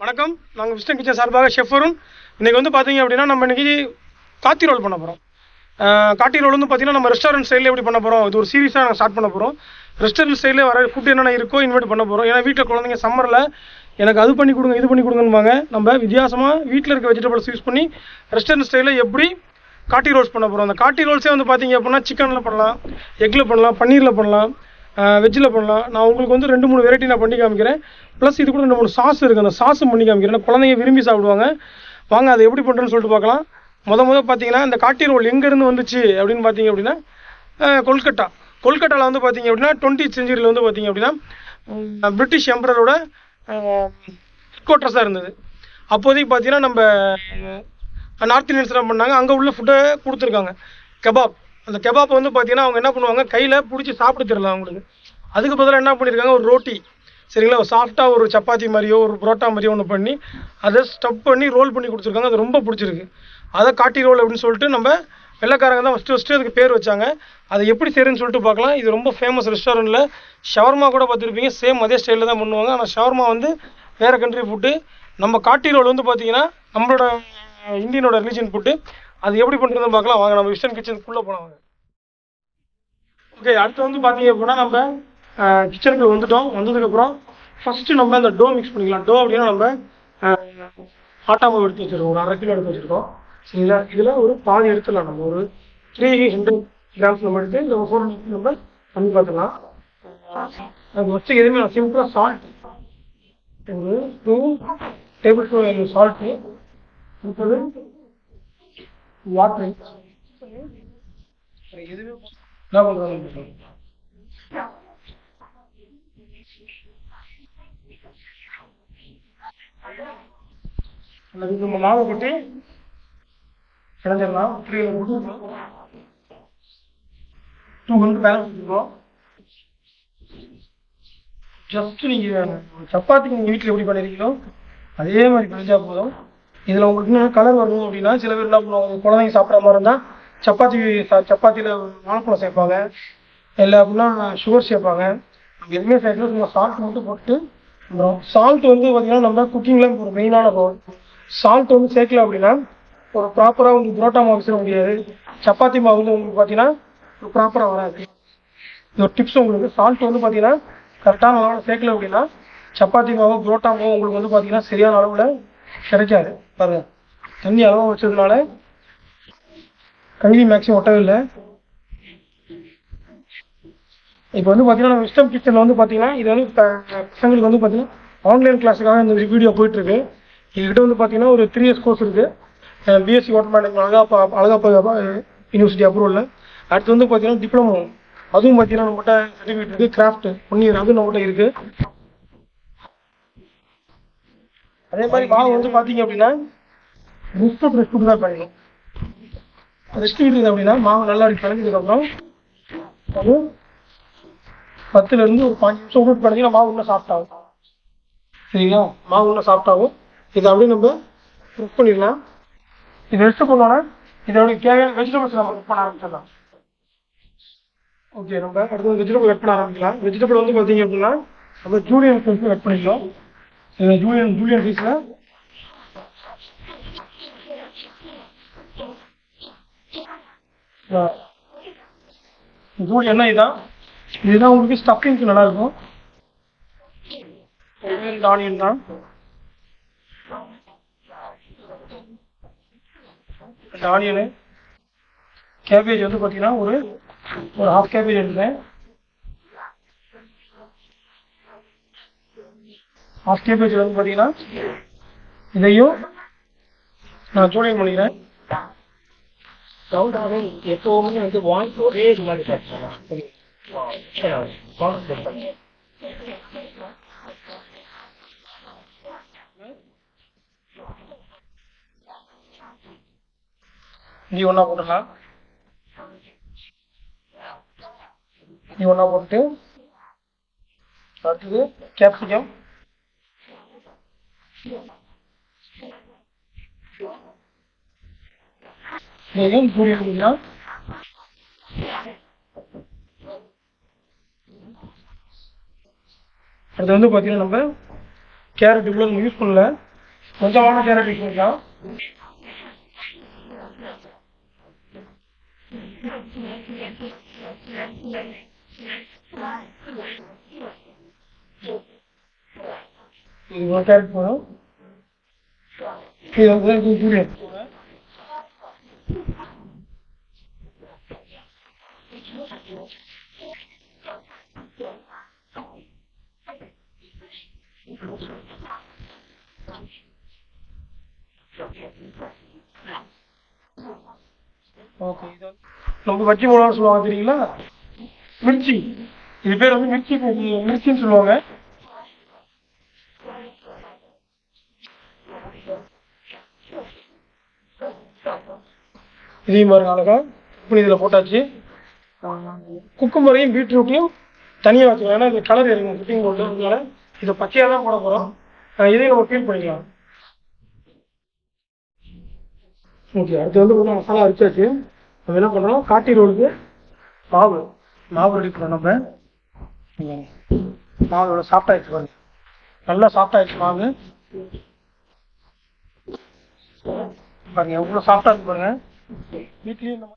வணக்கம். நாங்கள் Wisden kitchen சார்பாக ஷெஃப் வரும். இன்றைக்கி வந்து பார்த்தீங்க அப்படின்னா நம்ம இன்றைக்கி காத்தி ரோல் பண்ண போகிறோம். காட்டி ரோல் வந்து பார்த்தீங்கன்னா நம்ம ரெஸ்டாரண்ட் ஸ்டைலில் எப்படி பண்ண போகிறோம், இது ஒரு சீரியஸாக நாங்கள் ஸ்டார்ட் பண்ண போகிறோம். ரெஸ்டாரண்ட் ஸ்டைலில் வர ஃபுட் என்னென்ன இருக்கோ இன்வைட் பண்ண போகிறோம். ஏன்னா வீட்டில் குழந்தைங்க சம்மரில் எனக்கு அது பண்ணி கொடுங்க இது பண்ணி கொடுங்கன்னுவாங்க. நம்ம வித்தியாசமாக வீட்டில் இருக்க வெஜிடபிள்ஸ் யூஸ் பண்ணி ரெஸ்டாரண்ட் ஸ்டைலில் எப்படி காட்டி ரோல்ஸ் பண்ண போகிறோம். அந்த காட்டி ரோல்ஸே வந்து பார்த்தீங்க அப்படின்னா சிக்கனில் பண்ணலாம், எக்கில் பண்ணலாம், பன்னீரில் பண்ணலாம், வெஜ்ஜில் பண்ணலாம். நான் உங்களுக்கு வந்து 2-3 வெரைட்டி நான் பண்ணி காமிக்கிறேன். ப்ளஸ் இது கூட 2-3 சாஸ் இருக்குது, அந்த சாஸும் பண்ணி காமிக்கிறேன். குழந்தைங்க விரும்பி சாப்பிடுவாங்க. வாங்க அதை எப்படி பண்ணுறேன்னு சொல்லிட்டு பார்க்கலாம். முதல் பார்த்தீங்கன்னா இந்த காட்டி ரோல் எங்கேருந்து வந்துச்சு அப்படின்னு பார்த்தீங்க அப்படின்னா கொல்கட்டாவில் வந்து பார்த்தீங்க அப்படின்னா 20th செஞ்சுரியில் வந்து பார்த்தீங்க அப்படின்னா பிரிட்டிஷ் எம்பரரோட ஹெட் குவார்ட்டர்ஸாக இருந்தது. அப்போதைக்கு பார்த்தீங்கன்னா நம்ம நார்த் இந்தியன்ஸ் என்ன பண்ணாங்க, அங்கே உள்ள ஃபுட்டை கொடுத்துருக்காங்க. கெபாப், அந்த கெபாப் வந்து பார்த்தீங்கன்னா அவங்க என்ன பண்ணுவாங்க, கையில் பிடிச்சி சாப்பிட்டு தரல அவங்களுக்கு. அதுக்கு பதிலாக என்ன பண்ணியிருக்காங்க, ஒரு ரோட்டி சரிங்களா, ஒரு சாஃப்டாக ஒரு சப்பாத்தி மாதிரியோ ஒரு புரோட்டா மாதிரியோ ஒன்று பண்ணி அதை ஸ்டப் பண்ணி ரோல் பண்ணி கொடுத்துருக்காங்க. அது ரொம்ப பிடிச்சிருக்கு. அதை காட்டி ரோல் அப்படின்னு சொல்லிட்டு நம்ம வெள்ளைக்காரங்க தான் ஃபஸ்ட்டு அதுக்கு பேர் வச்சாங்க. அதை எப்படி செய்யறதுன்னு சொல்லிட்டு பார்க்கலாம். இது ரொம்ப ஃபேமஸ் ரெஸ்டாரண்ட்டில். ஷவர்மா கூட பார்த்துருப்பீங்க, சேம் அதே ஸ்டைலில் தான் பண்ணுவாங்க. ஆனால் ஷவர்மா வந்து வேறு கண்ட்ரி ஃபுட்டு. நம்ம காட்டி ரோல் வந்து பார்த்தீங்கன்னா நம்மளோட இந்தியனோட ரிலீஜன் ஃபுட்டு. அது எப்படி பண்ணுறதுன்னு பார்க்கலாம். வாங்க நம்ம விஸ்டன் கிச்சனுக்குள்ளே போனாங்க. ஓகே, அடுத்து வந்து பார்த்தீங்க அப்படின்னா நம்ம கிச்சனுக்கு வந்ததுக்கப்புறம் ஃபஸ்ட்டு நம்ம அந்த டோ மிக்ஸ் பண்ணிக்கலாம். டோ அப்படின்னா நம்ம ஆட்டா மாவு எடுத்து வச்சுருக்கோம், ஒரு 1/2 கிலோ எடுத்து வச்சுருக்கோம் சரிங்களா. இதில் ஒரு பாதி எடுத்துடலாம். நம்ம ஒரு 300 கிராம்ஸ் நம்ம எடுத்து இந்த 400 நம்ம பண்ணி பார்த்துக்கலாம். அது வச்சு எதுவுமே நான் சிம்பிளாக சால்ட் ஒரு 2 டேபிள் ஸ்பூன் சால்ட்டு, அடுத்தது வாட்டர். எதுவுமே என்ன பண்ணுறாங்க, அல்லது நம்ம மாவை போட்டு கிடஞ்சிடலாம். 200 பேலன்ஸ் வச்சுருக்கோம். ஜஸ்ட்டு நீங்கள் சப்பாத்திக்கு நீங்கள் வீட்டில் எப்படி பண்ணியிருக்கீங்களோ அதே மாதிரி பண்ணிச்சா போதும். இதில் உங்களுக்கு இன்னும் கலர் வரணும் அப்படின்னா சில பேர் என்ன பண்ணுவாங்க, குழந்தைங்க சாப்பிட்ற மாதிரி இருந்தால் சப்பாத்தியில் வாழைப்பழம் சேர்ப்பாங்க, இல்லை அப்படின்னா சுகர் சேர்ப்பாங்க. நம்ம எதுவுமே சேர்க்கல, சும்மா சால்ட் மட்டும் போட்டு அப்புறம் சால்ட் வந்து பார்த்தீங்கன்னா நம்ம குக்கிங்கில் ஒரு மெயினான ரோல். சால்ட் வந்து சேர்க்கல அப்படின்னா ஒரு ப்ராப்பராக உங்களுக்கு புரோட்டா மாவு செய்ய முடியாது, சப்பாத்தி மாவு வந்து உங்களுக்கு பார்த்தீங்கன்னா ஒரு ப்ராப்பராக வராது. இது ஒரு டிப்ஸ் உங்களுக்கு. சால்ட் வந்து பார்த்தீங்கன்னா கரெக்டான அளவில் சேர்க்கல அப்படின்னா சப்பாத்தி மாவு புரோட்டா மாவு உங்களுக்கு வந்து பார்த்தீங்கன்னா சரியான அளவில் கிடைக்காது. பாருங்க, தண்ணி அளவாக வச்சதுனால கைலி மேக்ஸிமம் ஒட்டவே இல்லை. இப்போ வந்து பார்த்தீங்கன்னா நம்ம விஸ்டம் கிச்சனில் வந்து பார்த்தீங்கன்னா இது வந்து பசங்களுக்கு வந்து பார்த்தீங்கன்னா ஆன்லைன் கிளாஸுக்காக இந்த வீடியோ போயிட்டுருக்கு. எங்ககிட்ட வந்து பார்த்தீங்கன்னா ஒரு 3 years கோர்ஸ் இருக்குது. BSc hotel management Alagappa university அப்ரூவலில். அடுத்து வந்து பார்த்தீங்கன்னா டிப்ளமோ, அதுவும் பார்த்தீங்கன்னா நம்மகிட்ட சர்டிஃபிகேட் இருக்குது. கிராஃப்ட் 1 year அதுவும் நம்மகிட்ட இருக்குது. அதே மாதிரி மாவு வந்து பார்த்தீங்க அப்படின்னா ரெஸ்ட் விட்டு தான் பண்ணணும். ரெஸ்ட் விட்டுருது அப்படின்னா மாவு நல்லா கலந்ததுக்கப்புறம் அது 10லேருந்து ஒரு 5 நிமிஷம் விட்டு பண்ணிங்கன்னா மாவு இன்னும் சாஃப்டாகும் சரிங்களா. மாவு இன்னும் சாஃப்டாகும். இதை அப்படியே நம்ம ப்ரெஸ் பண்ணிடலாம். இது ரெஸ்ட் பண்ணோன்னா இதோட தேவையான வெஜிடபிள்ஸ் நம்ம கட் பண்ண ஆரம்பிச்சிடலாம். ஓகே, நம்ம அடுத்து வெஜிடபிள் கட் பண்ண ஆரம்பிக்கலாம். வெஜிடபிள் வந்து பார்த்தீங்க அப்படின்னா நம்ம ஜூலியன் பீஸ் கட் பண்ணிக்கலாம். ஜூலியன் பீஸில் ஜூலியன்னா இதுதான் உங்களுக்கு ஸ்டஃபிங்க்கு நல்லாயிருக்கும். ஆனியன் தான், இந்த ஆனியனு கேபேஜ் வந்து பார்த்தீங்கன்னா ஒரு 1/2 கேபேஜ் எடுத்தேன். 1/2 கேபேஜ் வந்து பார்த்தீங்கன்னா இதையும் நான் ஜூலியன் பண்ணிக்கிறேன். எப்பவுமே வந்து வாய்ஸ் ஒரே இது மாதிரி நீ ஒன்றா போட்டுக்கலாம். நீ ஒன்றா போட்டு அடுத்தது கேப்சிகம், இதையும் ஜூலியன் பண்ணிக்கலாம். அடுத்து வந்து பார்த்தீங்கன்னா நம்ம கேரட் இவ்வளோ யூஸ் பண்ணல, கொஞ்சமான கேரட் யூஸ் பண்ணிக்கலாம். இது கேரட் போதும். இது வந்து பூரி ஓகே. இது நம்ம பச்சை மிளகா சொல்லுவாங்க தெரியுங்களா, மிர்ச்சி. இது பேர் வந்து மிர்ச்சின்னு சொல்லுவாங்க. இதையும் பாருங்க அழகா இப்படி இதில் போட்டாச்சு. குக்கும்பரையும் பீட்ரூட்டையும் தனியாக வச்சுக்கலாம், ஏன்னா இது கலர் இறங்கும் குக்கிங் போட்டு, அதனால இதை பச்சையாக தான் போட போகிறோம். இதையும் நம்ம ஃபீல் பண்ணிக்கலாம். ஓகே, அடுத்து வந்து கொஞ்சம் மசாலா அரைச்சாச்சு. நம்ம என்ன பண்ணுறோம், காட்டி ரோலுக்கு மாவு ரெடி பண்ணுறோம். நம்ம மாவு எவ்வளோ சாஃப்டாகிடுச்சு பாருங்க, நல்லா சாஃப்டாகிடுச்சு மாவு பாருங்க, எவ்வளோ சாஃப்டாக இருக்கு பாருங்க. வீட்லேயும் நம்ம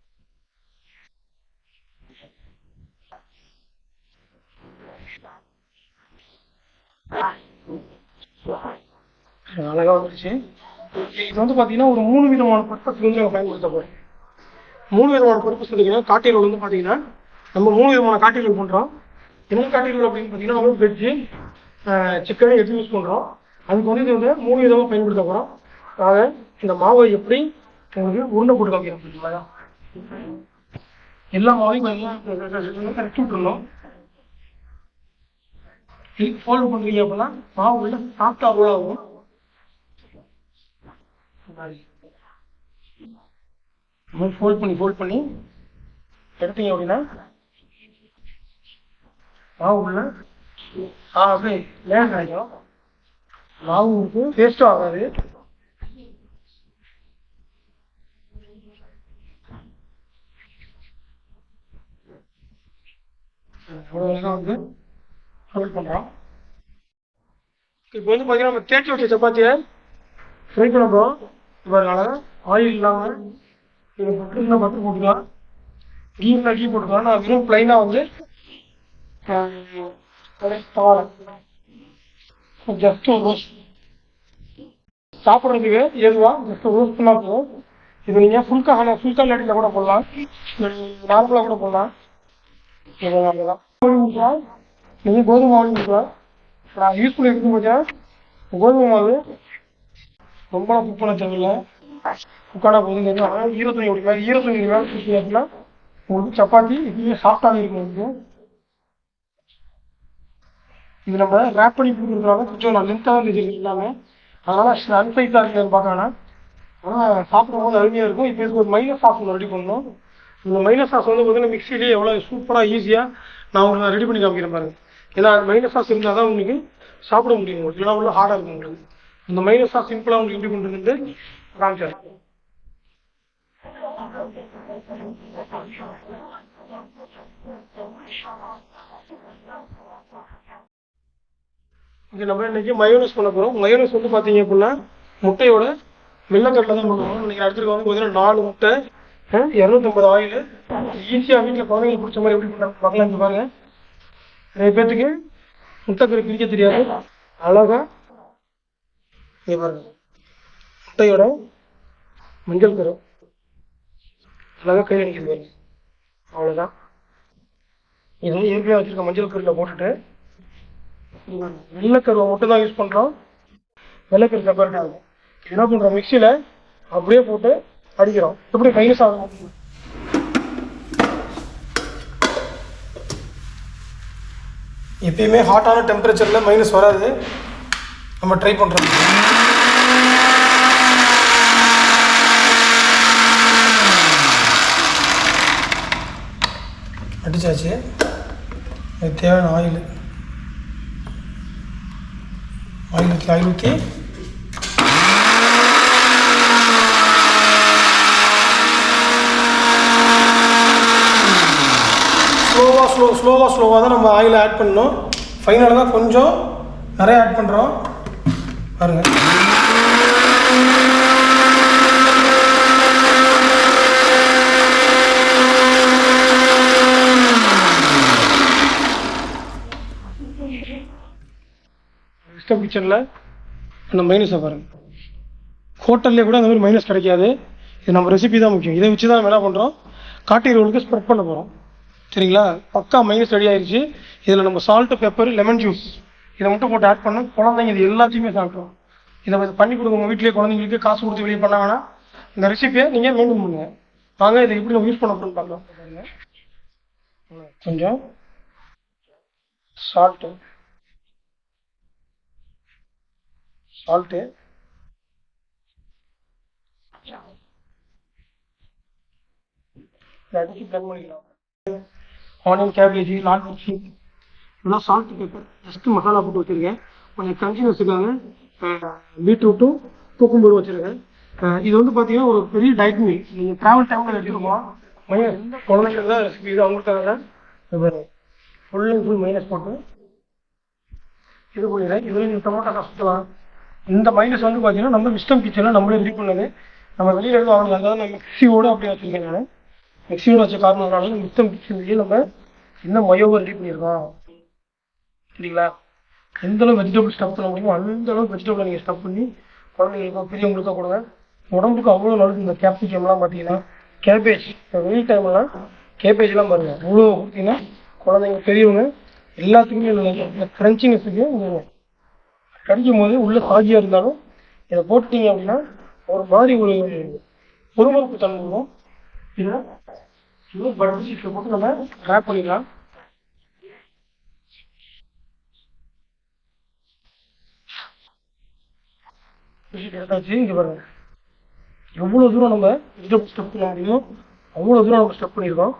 அழகாக வந்துருச்சு. இது வந்து பார்த்தீங்கன்னா ஒரு 3 விதமான பர்பஸ் வந்து நம்ம பயன்படுத்த போகிறோம். 3 விதமான பர்பஸ் பார்த்தீங்கன்னா காட்டி ரோல் வந்து பார்த்தீங்கன்னா நம்ம 3 விதமான காட்டி ரோல் பண்ணுறோம். என்ன காட்டி ரோல் அப்படின்னு பார்த்தீங்கன்னா நம்ம வெஜ்ஜு, சிக்கன், எது யூஸ் பண்ணுறோம். அதுக்கு வந்து இது வந்து 3 விதமாக பயன்படுத்த போகிறோம். ஆக இந்த மாவை எப்படி உங்களுக்கு உருண்டை போட்டு காமிக்கிறோம். எல்லா மாவையும் கரெக்ட் விட்டுருணும். ஃபாலோ பண்ணுறீங்க அப்படின்னா மாவு உள்ள சாஃப்டாக ரோல் ஆகும். ஃபோல்ட் பண்ணி எடுத்தீங்க அப்படின்னா மாவு உள்ள அப்படியே லேஸ் ஆகிடும். மாவு டேஸ்ட்டும் ஆகாது. வந்து ரோல் பண்ணுறோம். இப்போ வந்து பார்த்தீங்கன்னா நம்ம தேய்ச்சி வச்ச சப்பாத்தியை ஃப்ரை பண்ண போகிறோம். இப்போ ஆயில் இல்லாமல் இது பட்டர் போட்டுக்கலாம், கீ போட்டுக்கலாம். நான் வெறும் பிளைனாக வந்து ஜஸ்ட் ரோஸ்ட் சாப்பிட்றதுக்கு ஏதுவாக ஜஸ்ட் ரோஸ்ட் பண்ணால் போதும். இது நீங்கள் ஃபுல்கா லேட்டில் கூட போடலாம், நார்மலாக கூட போடலாம். நீங்கள் கோதுமை மாவு கொடுக்கலாம். நான் யூஸ் பண்ணி எடுத்து பார்த்தீங்கன்னா கோதுமை மாவு ரொம்ப குக் பண்ண தேவையில்லை, குக்கானா போதும். 25 வேலை குக்கிங் அப்படின்னா உங்களுக்கு சப்பாத்தி இதுவே சாஃப்டாகவே இருக்கும். உங்களுக்கு இது நம்ம ரேப் பண்ணி கொடுக்குறதுனால கொஞ்சம் நான் லென்த்தாக தான் தெரிஞ்சிருக்கு எல்லாமே, அதனால் அன்சைஸாக இருக்குதுன்னு பார்க்க வேணாம். ஆனால் சாப்பிடும் போது அருமையாக இருக்கும். இப்போ இதுக்கு ஒரு மைனஸ் சாஸ் ஒன்று ரெடி பண்ணணும். இந்த மைனஸ் சாஸ் வந்து பார்த்தீங்கன்னா மிக்சிலேயே எவ்வளோ சூப்பராக ஈஸியாக நான் உங்களுக்கு ரெடி பண்ணி காமிக்கிறேன் பாருங்க. ஏன்னா மைனஸ் சாஸ் இருந்தால் தான் உங்களுக்கு சாப்பிட முடியும், உங்களுக்கு இல்லைனா உள்ள ஹார்டாக இருக்கும் உங்களுக்கு. இந்த மைனஸ் சாஸ் சிம்பிளாக உங்களுக்கு எப்படி பண்ணுறதுன்னு காமிச்சார். இங்கே நம்ம இன்னைக்கு மயோனஸ் பண்ண போகிறோம். மயோனஸ் வந்து பார்த்தீங்க அப்படின்னா முட்டையோட வெள்ளைக்கடலை தான் பண்ணுவோம். இன்னைக்கு அடுத்துருக்கு வந்து பார்த்தீங்கன்னா 4 முட்டை, 250 ஆயில். ஈஸியாக வீட்டில் குழந்தைங்களுக்கு பிடிச்ச மாதிரி எப்படி பண்ண பார்க்கலாம் பாருங்க. நிறைய பேர்த்துக்கு முட்டைக்கறி பிரிக்க தெரியாது. அழகா இங்கே பாருங்க, முட்டையோட மஞ்சள் கரு அழகாக கை அடிக்கிறது பாருங்க. அவ்வளோதான். இது வந்து ஏற்கனவே வச்சுருக்க மஞ்சள் கருவில் போட்டுட்டு வெள்ளைக்கருவை மட்டும் தான் யூஸ் பண்ணுறோம். வெள்ளைக்கரு செப்பரேட்டாக இருக்கும். என்ன பண்ணுறோம், மிக்சியில் அப்படியே போட்டு அடிக்கிறோம். எப்படி மைனஸ் ஆகும். எப்பயுமே ஹாட்டான டெம்பரேச்சரில் மைனஸ் வராது. நம்ம ட்ரை பண்ணுறோம். அடிச்சாச்சு. அதுக்கு தேவையான ஆயில் ஊற்றி ஸ்லோவாக தான் நம்ம ஆயில் ஆட் பண்ணணும். ஃபைனலாக தான் கொஞ்சம் நிறைய ஆட் பண்ணுறோம் பாருங்கள். சிஸ்டம் கிச்சனில் அந்த மைனஸை பாருங்கள். ஹோட்டல்லே கூட அந்த மாதிரி மைனஸ் கிடைக்காது. இது நம்ம ரெசிபி தான் முக்கியம். இதை வச்சு தான் நம்ம என்ன பண்ணுறோம், காட்டி ரோலுக்கு ஸ்ப்ரெட் பண்ண போகிறோம். சரிங்களா? பக்கா மைனஸ் ரெடி ஆயிடுச்சு. இதில் நம்ம சால்ட்டு, பெப்பர், லெமன் ஜூஸ் இதை மட்டும் போட்டு ஆட் பண்ணோம். குழந்தைங்க இது எல்லாத்தையுமே சாப்பிட்றோம். இதை பண்ணி கொடுங்க உங்கள் வீட்டிலேயே. குழந்தைங்களுக்கு காசு கொடுத்து வெளியே பண்ண வேணாம். இந்த ரெசிபியை நீங்கள் மெயின்டைன் பண்ணுங்க. வாங்க இதை எப்படி நம்ம யூஸ் பண்ண போகிறோம்னு பார்க்கலாம். கொஞ்சம் சால்ட்டு அடிச்சு பிளக் பண்ணிக்கலாம். ஆனியன், கேபேஜ், லால் மிர்ச்சி இதெல்லாம் சால்ட், பெப்பர் ஜஸ்ட்டு மசாலா போட்டு வச்சுருக்கேன். கொஞ்சம் கஞ்சினஸுக்காக பீட்ரூட்டும் குக்கும்பரும் வச்சுருக்கேன். இது பார்த்தீங்கன்னா ஒரு பெரிய டயட் மீல். நீங்கள் ட்ராவல் டைமில் எடுத்துருக்கோம். குழந்தைங்களுக்கு தான் ரெசிபி இது, அவங்களுக்காக தான். ஃபுல் அண்ட் ஃபுல் மைனஸ் போட்டு இது பண்ணிடுறேன். இதில் நீங்கள் டொமேட்டோ சாஸ் ஊற்றலாம். இந்த மைனஸ் பார்த்தீங்கன்னா நம்ம விஸ்டம் கிச்சனில் நம்மளே ரெடி பண்ணது. நம்ம வெளியில் எதுவும் வாங்கலாம். அதாவது நான் மிக்சியோடு அப்படியே வச்சுருக்கேன். நான் மிக்சியோடு வச்ச காரணம்னால விஸ்டம் கிச்சன்லேயே நம்ம என்ன மயோவை ரெடி பண்ணியிருக்கோம். சரிங்களா? எந்த அளவு வெஜிடபிள் ஸ்டஃப் பண்ண முடியுமோ அந்த அளவுக்கு வெஜிடபிளை நீங்கள் ஸ்டஃப் பண்ணி குழந்தைங்களுக்கோ பெரியவங்களுக்கோ கொடுங்க. உடம்புக்கு அவ்வளோ நல்லது. இந்த கேப்சிகம்லாம் பார்த்தீங்கன்னா, கேபேஜ் வெயில் டைம்லாம் கேபேஜ்லாம் பாருங்கள் அவ்வளோ பார்த்தீங்கன்னா குழந்தைங்க பெரியவங்க எல்லாத்துக்குமே நல்லது. இந்த க்ரன்ச்சினஸுக்கு கடிக்கும் போது உள்ள சாகியாக இருந்தாலும் இதை போட்டுட்டீங்க அப்படின்னா ஒரு மாதிரி ஒரு பொறுமறுப்பு தன்மை இருக்கும். இதை பட்டர் சீட்டில் போட்டு நம்ம ரேப் பண்ணிடலாம். எடுத்தாச்சு. இங்கே பாருங்க எவ்வளோ தூரம் நம்ம வெஜிடபிள் ஸ்டஃப் பண்ண முடியுமோ அவ்வளோ தூரம் நம்ம ஸ்டஃப் பண்ணியிருக்கோம்.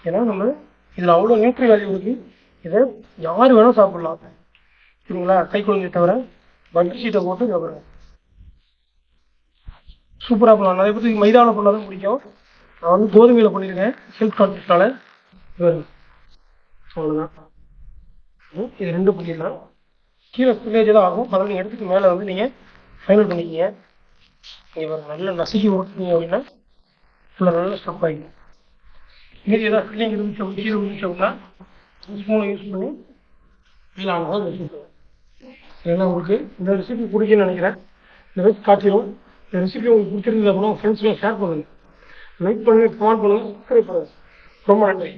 ஏன்னா நம்ம இதில் அவ்வளோ நியூட்ரி வேல்யூ இருக்குது. இதை யார் வேணால் சாப்பிட்லாம். சரிங்களா? கை குழந்தைய தவிர பட்டர் ஷீட்டை போட்டு இங்கே பாருங்க சூப்பராக பண்ணலாம். நிறைய பேருக்கு மைதாவில் பண்ணால் தான் பிடிக்கும். நான் கோதுமையில் பண்ணியிருக்கேன் ஹெல்த் கான்செப்டால். அவ்வளோதான். இது ரெண்டும் பண்ணிடலாம். கீழே ஸ்பில்லேஜ் தான் ஆகும். அதில் நீங்கள் எடுத்துட்டு மேலே நீங்கள் ஃபைனல் பண்ணிக்கிங்க. நீங்கள் பாருங்கள் நல்லா நசுக்கி ஓட்டுனீங்க அப்படின்னா ஃபுல்லாக நல்லா ஸ்டப் ஆகிடும். மீதி ஏதாவது ஃபில்லிங் இருந்துச்சு அப்படி கீழே இருந்துச்சு அப்படின்னா ஸ்பூனை யூஸ் பண்ணி கீழே ஆனதான் ரெசிபி. ஏன்னா உங்களுக்கு இந்த ரெசிபி பிடிக்குன்னு நினைக்கிறேன். இந்த வெஜ் காத்தி ரோல் இந்த ரெசிபி உங்களுக்கு பிடிச்சிருந்தது அப்படின்னா உங்கள் ஃப்ரெண்ட்ஸ்லாம் ஷேர் பண்ணுங்கள். லைக் பண்ணுங்கள், கமெண்ட் பண்ணுங்கள், சப்ஸ்கிரைப் பண்ணுங்கள். ரொம்ப நன்றி.